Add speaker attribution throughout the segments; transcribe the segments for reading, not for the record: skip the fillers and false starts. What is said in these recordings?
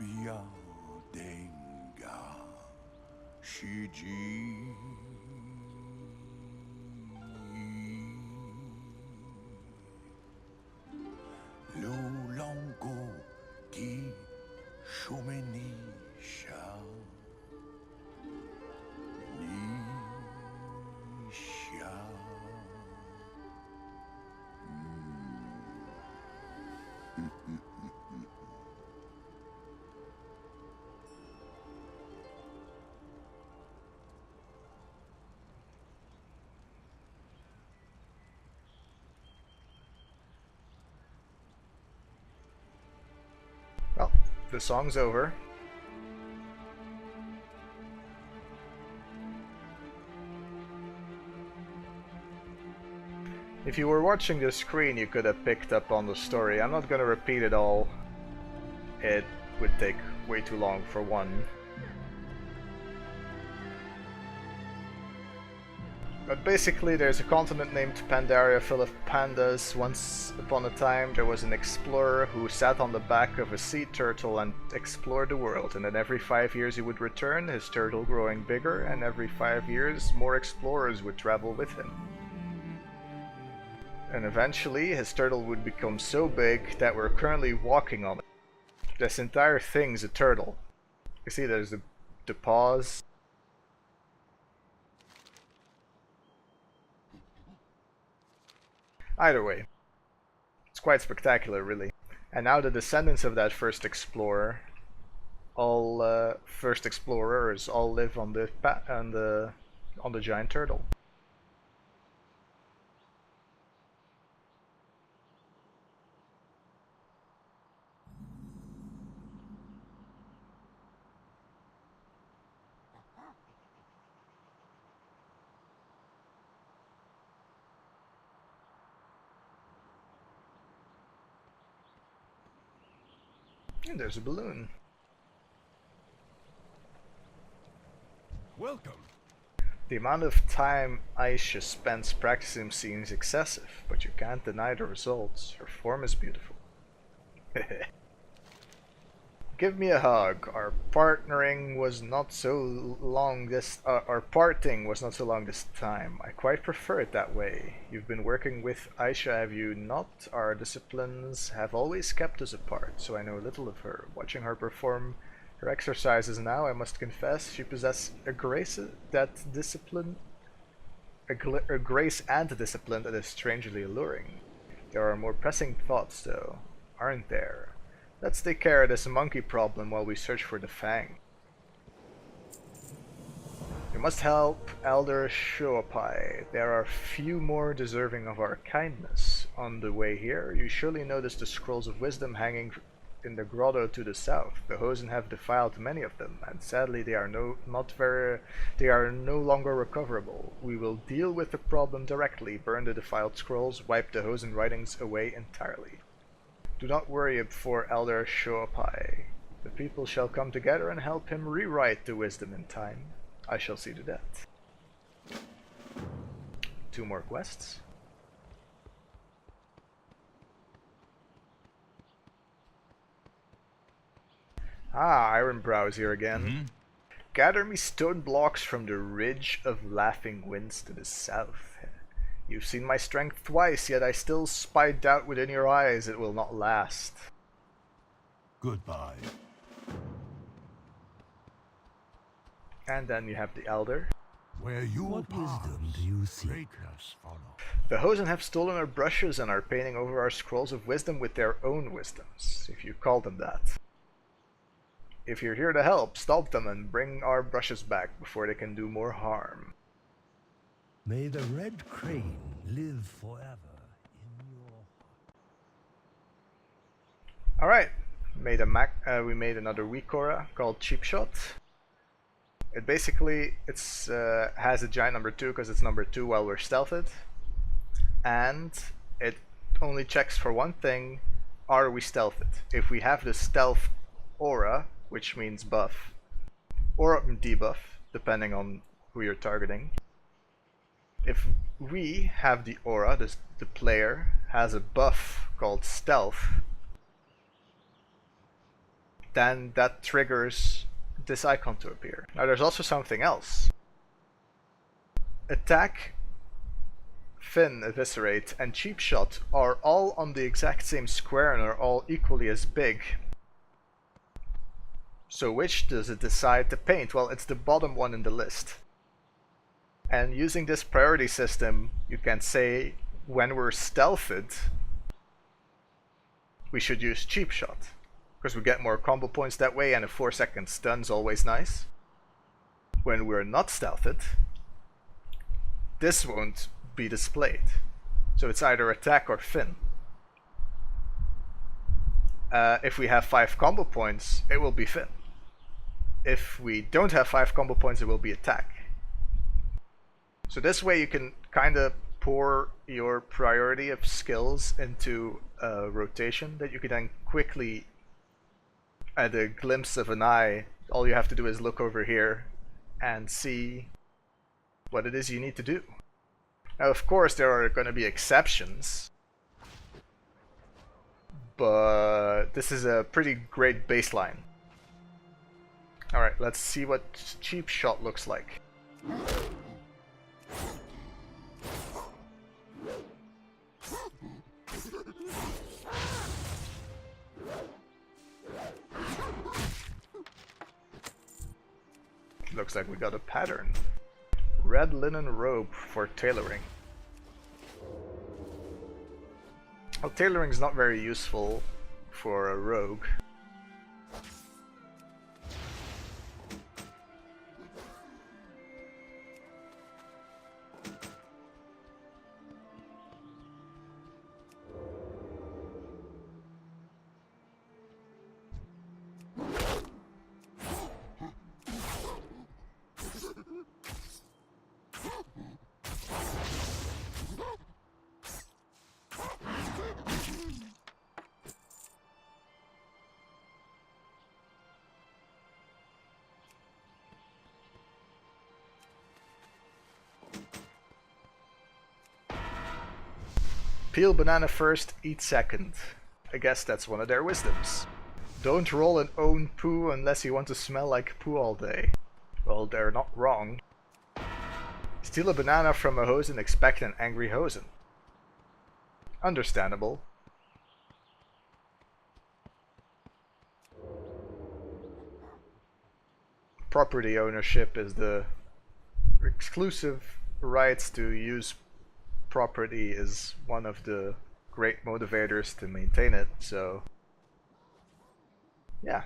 Speaker 1: Biadenga Shiji Lulongo Di Shumenisha Nisha.
Speaker 2: Well, the song's over. If you were watching the screen, you could have picked up on the story. I'm not gonna repeat it all. It would take way too long for one. But basically, there's a continent named Pandaria full of pandas. Once upon a time, there was an explorer who sat on the back of a sea turtle and explored the world. And then every 5 years he would return, his turtle growing bigger, and every 5 years more explorers would travel with him. And eventually, his turtle would become so big that we're currently walking on it. This entire thing's a turtle. You see, there's the paws. Either way, it's quite spectacular, really. And now the descendants of that first explorer, all first explorers, all live on the giant turtle. And there's a balloon.
Speaker 1: Welcome.
Speaker 2: The amount of time Aisha spends practicing seems excessive, but you can't deny the results. Her form is beautiful. Give me a hug. Our parting was not so long this time. I quite prefer it that way. You've been working with Aisha, have you not? Our disciplines have always kept us apart, so I know little of her. Watching her perform her exercises now, I must confess, she possesses a grace and discipline that is strangely alluring. There are more pressing thoughts, though, aren't there? Let's take care of this monkey problem while we search for the fang. We must help Elder Shoapai. There are few more deserving of our kindness. On the way here, you surely noticed the scrolls of wisdom hanging in the grotto to the south. The Hozen have defiled many of them, and sadly they are no longer recoverable. We will deal with the problem directly, burn the defiled scrolls, wipe the Hozen writings away entirely. Do not worry for Elder Shoapai. The people shall come together and help him rewrite the wisdom in time. I shall see to that. 2 more quests. Ah, Ironbrow's here again. Gather me stone blocks from the ridge of laughing winds to the south. You've seen my strength twice, yet I still spy doubt within your eyes. It will not last.
Speaker 1: Goodbye.
Speaker 2: And then you have the Elder.
Speaker 1: Where you
Speaker 3: What wisdom do you seek?
Speaker 1: greatness follow.
Speaker 2: The Hozen have stolen our brushes and are painting over our scrolls of wisdom with their own wisdoms, if you call them that. If you're here to help, stop them and bring our brushes back before they can do more harm.
Speaker 3: May the red crane live forever in your heart.
Speaker 2: Alright, we made another weakaura called Cheap Shot. It basically has a giant number 2 because it's number 2 while we're stealthed. And it only checks for one thing, are we stealthed? If we have the stealth aura, which means buff, or debuff, depending on who you're targeting. If we have the aura, the player has a buff called stealth, then that triggers this icon to appear. Now there's also something else. Attack, Fin, Eviscerate, and Cheap Shot are all on the exact same square and are all equally as big. So which does it decide to paint? Well, it's the bottom one in the list. And using this priority system, you can say when we're stealthed, we should use Cheap Shot, because we get more combo points that way, and a 4-second stun's always nice. When we're not stealthed, this won't be displayed. So it's either attack or fin. If we have 5 combo points, it will be fin. If we don't have 5 combo points, it will be attack. So this way you can kind of pour your priority of skills into a rotation that you can then quickly, at a glimpse of an eye, all you have to do is look over here and see what it is you need to do. Now, of course, there are going to be exceptions, but this is a pretty great baseline. Alright, let's see what Cheap Shot looks like. Looks like we got a pattern. Red linen robe for tailoring. Well, tailoring is not very useful for a rogue. Peel banana first, eat second. I guess that's one of their wisdoms. Don't roll an own poo unless you want to smell like poo all day. Well, they're not wrong. Steal a banana from a Hozen, expect an angry Hozen. Understandable. Property ownership is the exclusive rights to use property is one of the great motivators to maintain it, so yeah.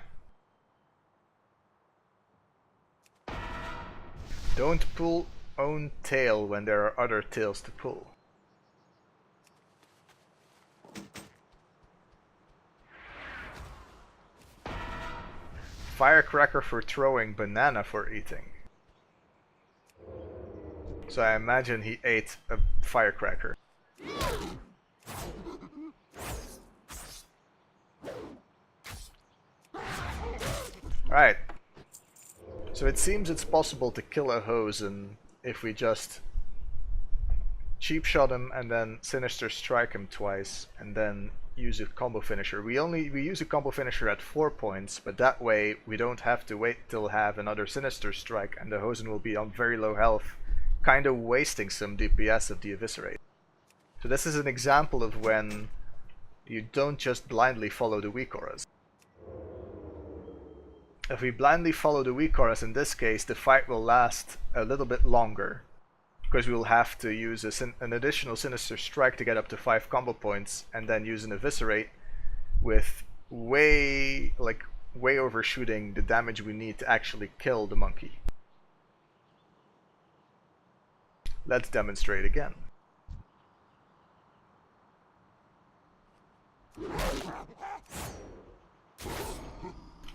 Speaker 2: Don't pull own tail when there are other tails to pull. Firecracker for throwing, banana for eating. So I imagine he ate a firecracker. Right. So it seems it's possible to kill a Hozen if we just cheap shot him and then sinister strike him twice and then use a combo finisher. We use a combo finisher at 4 points, but that way we don't have to wait till have another sinister strike and the Hozen will be on very low health, kind of wasting some DPS of the Eviscerate. So this is an example of when you don't just blindly follow the weakauras. If we blindly follow the weakauras, in this case the fight will last a little bit longer, because we will have to use an additional sinister strike to get up to 5 combo points, and then use an Eviscerate with way overshooting the damage we need to actually kill the monkey. Let's demonstrate again.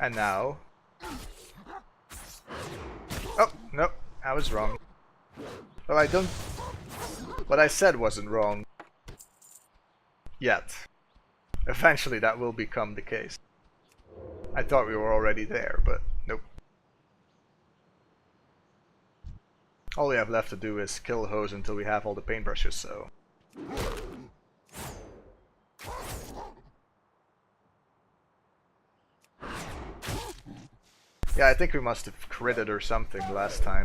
Speaker 2: And now... Oh, no, I was wrong. Well, I don't... What I said wasn't wrong. Yet. Eventually that will become the case. I thought we were already there, but nope. All we have left to do is kill Hozen until we have all the paintbrushes, so... Yeah, I think we must have critted or something last time.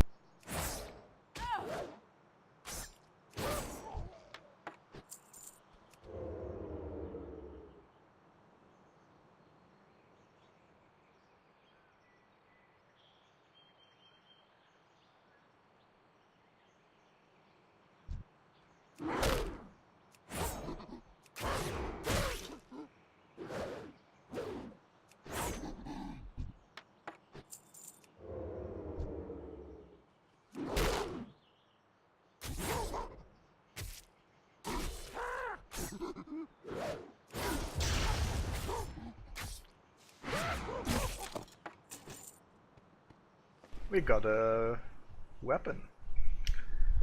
Speaker 2: We got a weapon.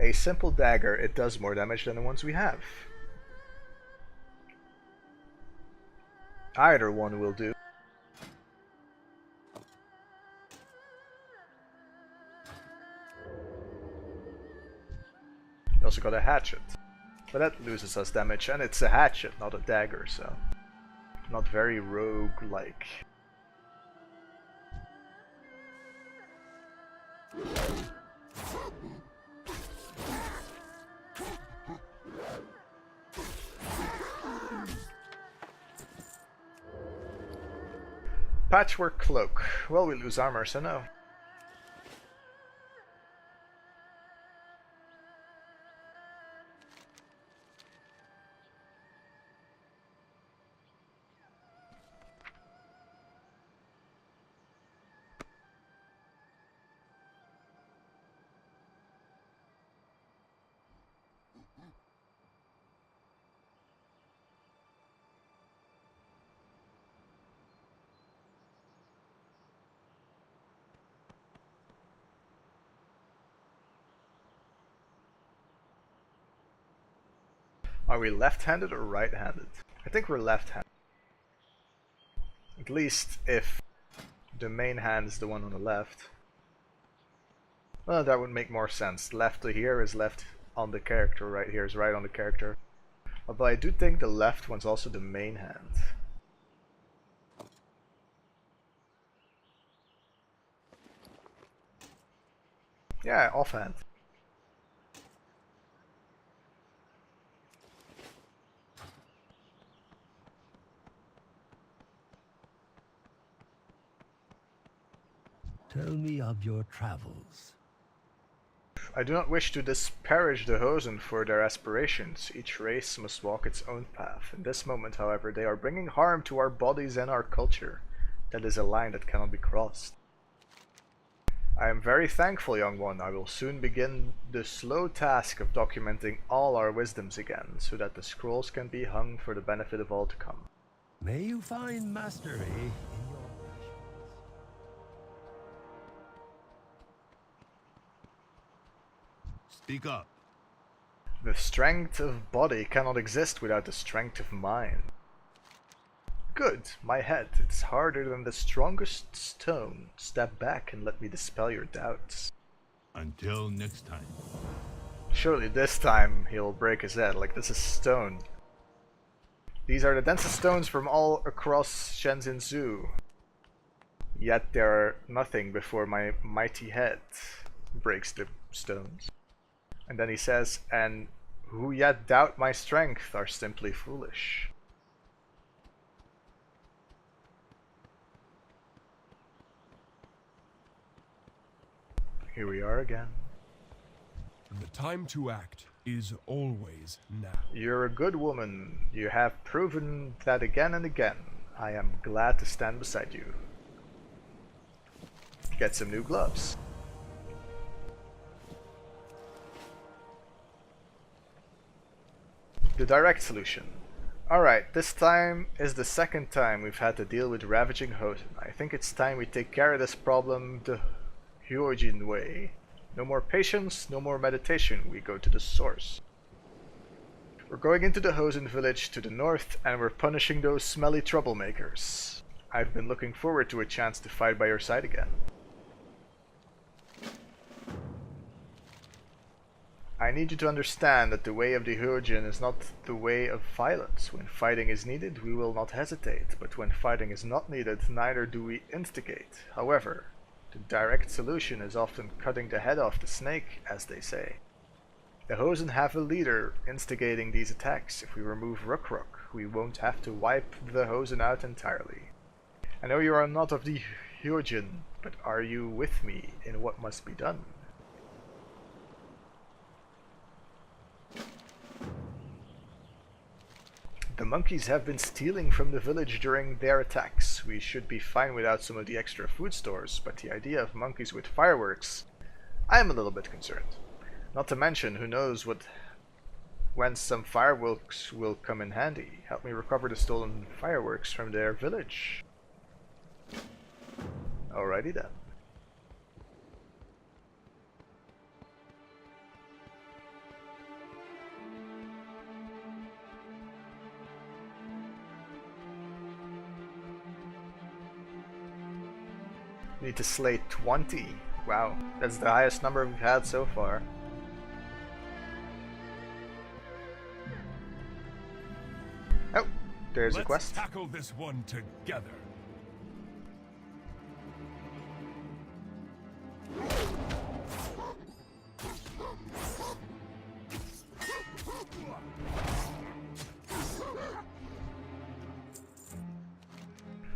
Speaker 2: A simple dagger. It does more damage than the ones we have. Either one will do. We also got a hatchet. But that loses us damage, and it's a hatchet, not a dagger, so... not very rogue-like. Patchwork cloak. Well, we lose armor, so no. Are we left-handed or right-handed? I think we're left-handed. At least if the main hand is the one on the left. Well, that would make more sense. Left to here is left on the character, right here is right on the character. Although I do think the left one's also the main hand. Yeah, offhand.
Speaker 3: Tell me of your travels.
Speaker 2: I do not wish to disparage the Hozen for their aspirations. Each race must walk its own path. In this moment, however, they are bringing harm to our bodies and our culture. That is a line that cannot be crossed. I am very thankful, young one. I will soon begin the slow task of documenting all our wisdoms again, so that the scrolls can be hung for the benefit of all to come.
Speaker 3: May you find mastery in your passions.
Speaker 1: Speak up.
Speaker 2: The strength of body cannot exist without the strength of mind. Good, my head, it's harder than the strongest stone. Step back and let me dispel your doubts.
Speaker 1: Until next time.
Speaker 2: Surely this time he'll break his head, like this is stone. These are the densest stones from all across Shenzhen Zoo. Yet they are nothing before my mighty head breaks the stones. And then he says, and who yet doubt my strength are simply foolish. Here we are again.
Speaker 4: The time to act is always now.
Speaker 2: You're a good woman. You have proven that again and again. I am glad to stand beside you. Get some new gloves. The direct solution. Alright, this time is the second time we've had to deal with ravaging Hozen. I think it's time we take care of this problem the Hozen way. No more patience, no more meditation, we go to the source. We're going into the Hozen village to the north and we're punishing those smelly troublemakers. I've been looking forward to a chance to fight by your side again. I need you to understand that the way of the Hozen is not the way of violence. When fighting is needed, we will not hesitate, but when fighting is not needed, neither do we instigate. However, The direct solution is often cutting the head off the snake, as they say. The Hozen have a leader instigating these attacks. If we remove Rook, we won't have to wipe the Hozen out entirely. I know you are not of the Hozen, but are you with me in what must be done? The monkeys have been stealing from the village during their attacks. We should be fine without some of the extra food stores, but the idea of monkeys with fireworks, I am a little bit concerned. Not to mention, who knows when some fireworks will come in handy. Help me recover the stolen fireworks from their village. Alrighty then. Need to slay 20. Wow, that's the highest number we've had so far. Oh, there's a quest.
Speaker 4: Let's tackle this one together.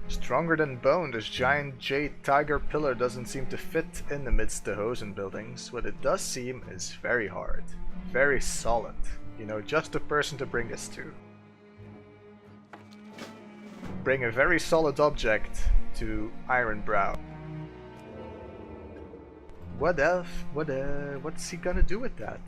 Speaker 2: Stronger than bone, this giant jade tiger pillar doesn't seem to fit in amidst the Hozen buildings. What it does seem is very hard, very solid. You know, just the person to bring this to. Bring a very solid object to Ironbrow. What else? What's he gonna do with that?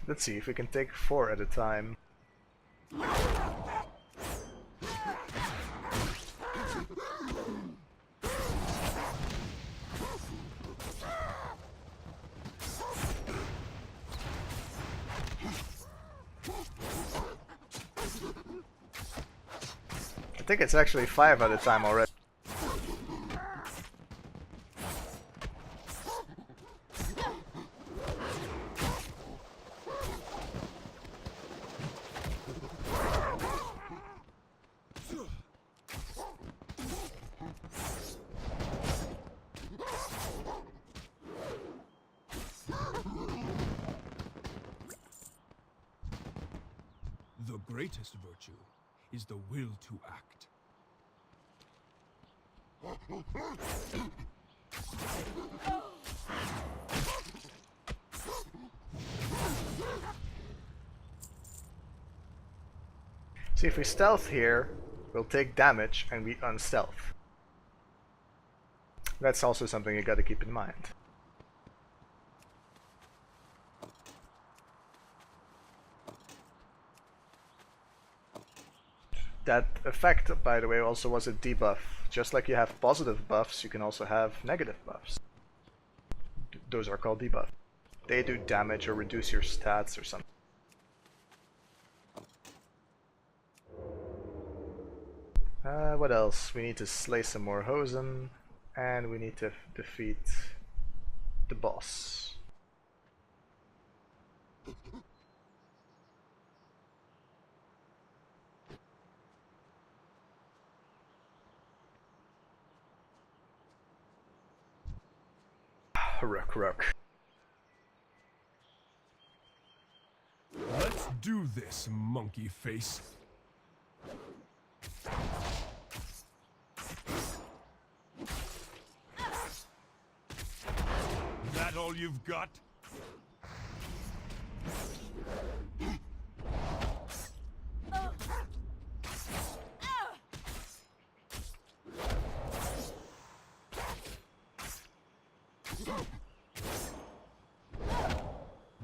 Speaker 2: Let's see if we can take 4 at a time. I think it's actually 5 at a time already.
Speaker 4: The greatest virtue is the will to act.
Speaker 2: See, if we stealth here, we'll take damage and we unstealth. That's also something you gotta keep in mind. That effect, by the way, also was a debuff. Just like you have positive buffs, you can also have negative buffs. Those are called debuffs. They do damage or reduce your stats or something. What else? We need to slay some more Hozen, and we need to defeat the boss. Rook.
Speaker 4: Let's do this, monkey face. all you've got?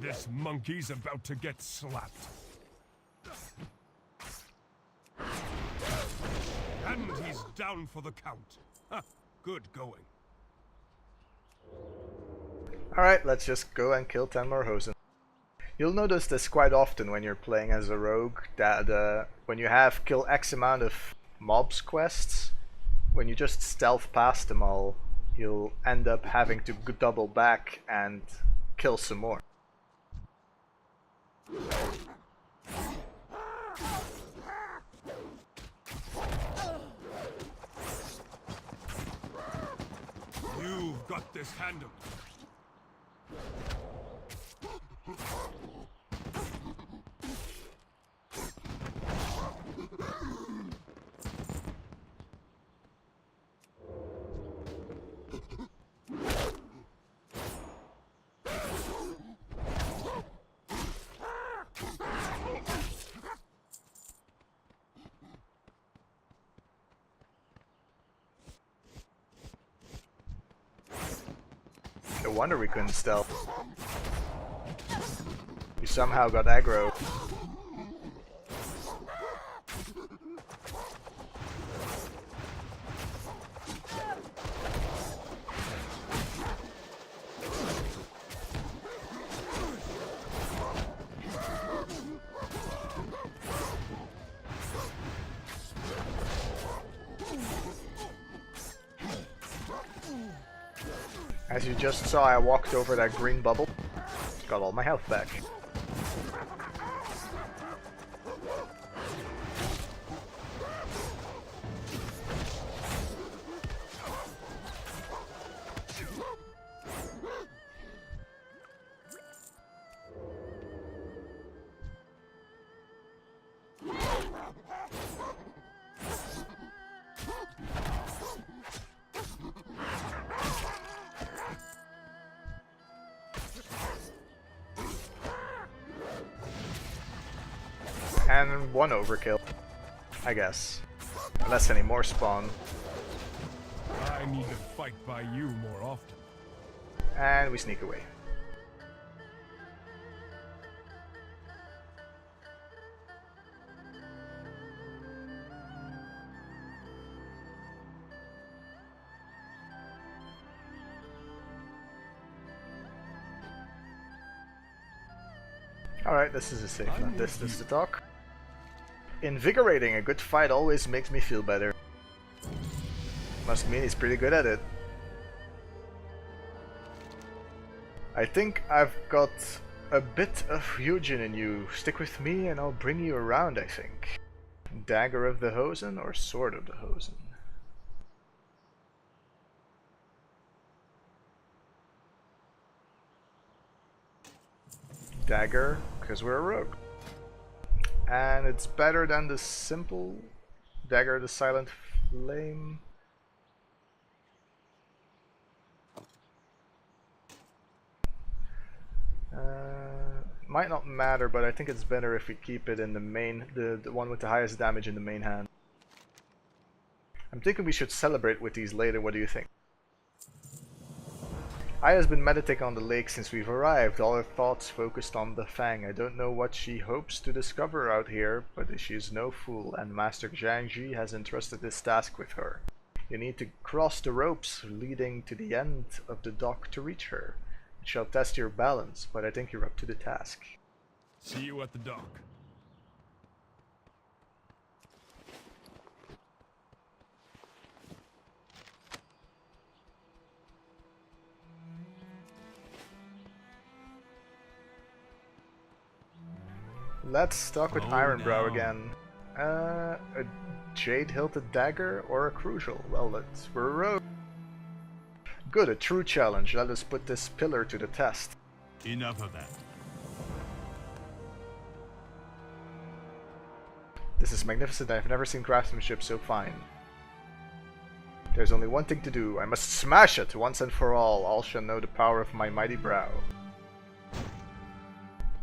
Speaker 4: This monkey's about to get slapped. And he's down for the count. Ha, good going.
Speaker 2: Alright, let's just go and kill 10 more Hozen. You'll notice this quite often when you're playing as a rogue, that when you have kill X amount of mobs quests, when you just stealth past them all, you'll end up having to double back and kill some more.
Speaker 4: You've got this handled.
Speaker 2: No wonder we couldn't stealth. We somehow got aggro. As you just saw, I walked over that green bubble, got all my health back. And one overkill, I guess. Unless any more spawn.
Speaker 4: I need to fight by you more often.
Speaker 2: And we sneak away. Alright, this is a safe enough distance to talk. Invigorating, a good fight always makes me feel better. Must mean he's pretty good at it. I think I've got a bit of Hozen in you. Stick with me and I'll bring you around, I think. Dagger of the Hozen or Sword of the Hozen? Dagger, because we're a rogue. And it's better than the simple Dagger, the Silent Flame. Might not matter, but I think it's better if we keep it in the main, the one with the highest damage in the main hand. I'm thinking we should celebrate with these later, what do you think? Aya's been meditating on the lake since we've arrived, all her thoughts focused on the Fang. I don't know what she hopes to discover out here, but she's no fool, and Master Zhangji has entrusted this task with her. You need to cross the ropes leading to the end of the dock to reach her. It shall test your balance, but I think you're up to the task.
Speaker 4: See you at the dock.
Speaker 2: Let's talk with
Speaker 1: Oh,
Speaker 2: Ironbrow
Speaker 1: no.
Speaker 2: again. A jade-hilted dagger or a crucial? Well, we're a rogue. Good, a true challenge. Let us put this pillar to the test.
Speaker 1: Enough of that.
Speaker 2: This is magnificent. I've never seen craftsmanship so fine. There's only one thing to do. I must smash it once and for all. All shall know the power of my mighty brow.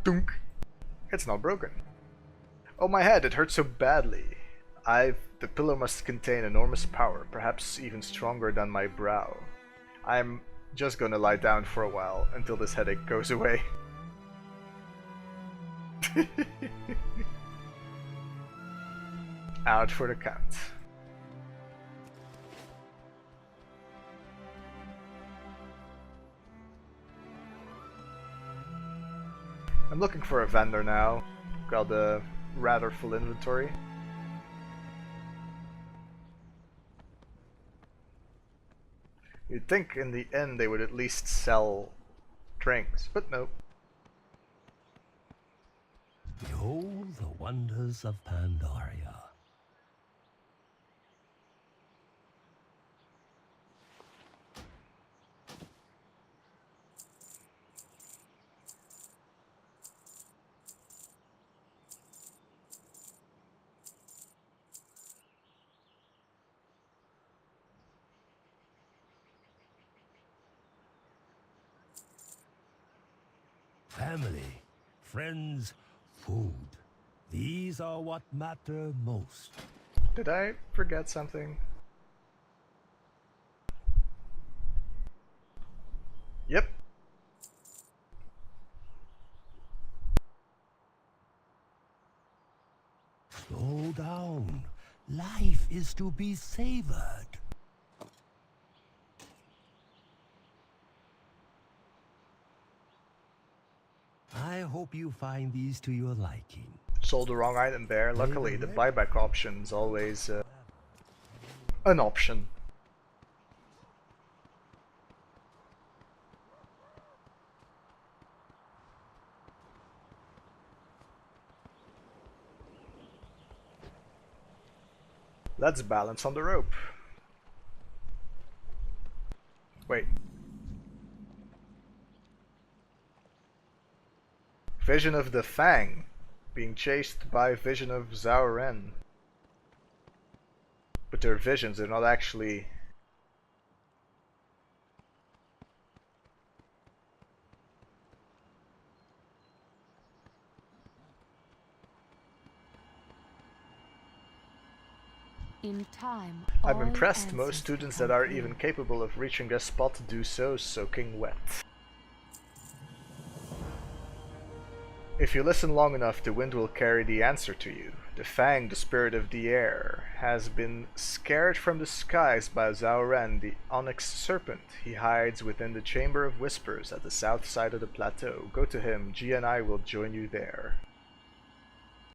Speaker 2: Dunk. It's not broken. Oh my head, it hurts so badly. The pillow must contain enormous power, perhaps even stronger than my brow. I'm just gonna lie down for a while until this headache goes away. Out for the count. I'm looking for a vendor now. Got a rather full inventory. You'd think in the end they would at least sell drinks, but nope.
Speaker 3: Behold the wonders of Pandaria. Family, friends, food. These are what matter most.
Speaker 2: Did I forget something? Yep.
Speaker 3: Slow down. Life is to be savored. I hope you find these to your liking.
Speaker 2: Sold the wrong item there. Luckily, the buyback option's always an option. Let's balance on the rope. Wait. Vision of the Fang. Being chased by vision of Zhao Ren. But they're visions, they're not actually...
Speaker 5: In time,
Speaker 2: I'm
Speaker 5: all
Speaker 2: impressed most
Speaker 5: answers
Speaker 2: students
Speaker 5: come
Speaker 2: that are
Speaker 5: clear.
Speaker 2: even capable of reaching a spot do so soaking wet. If you listen long enough, the wind will carry the answer to you. The Fang, the spirit of the air, has been scared from the skies by Zhao Ren, the onyx serpent. He hides within the Chamber of Whispers at the south side of the plateau. Go to him, G and I will join you there.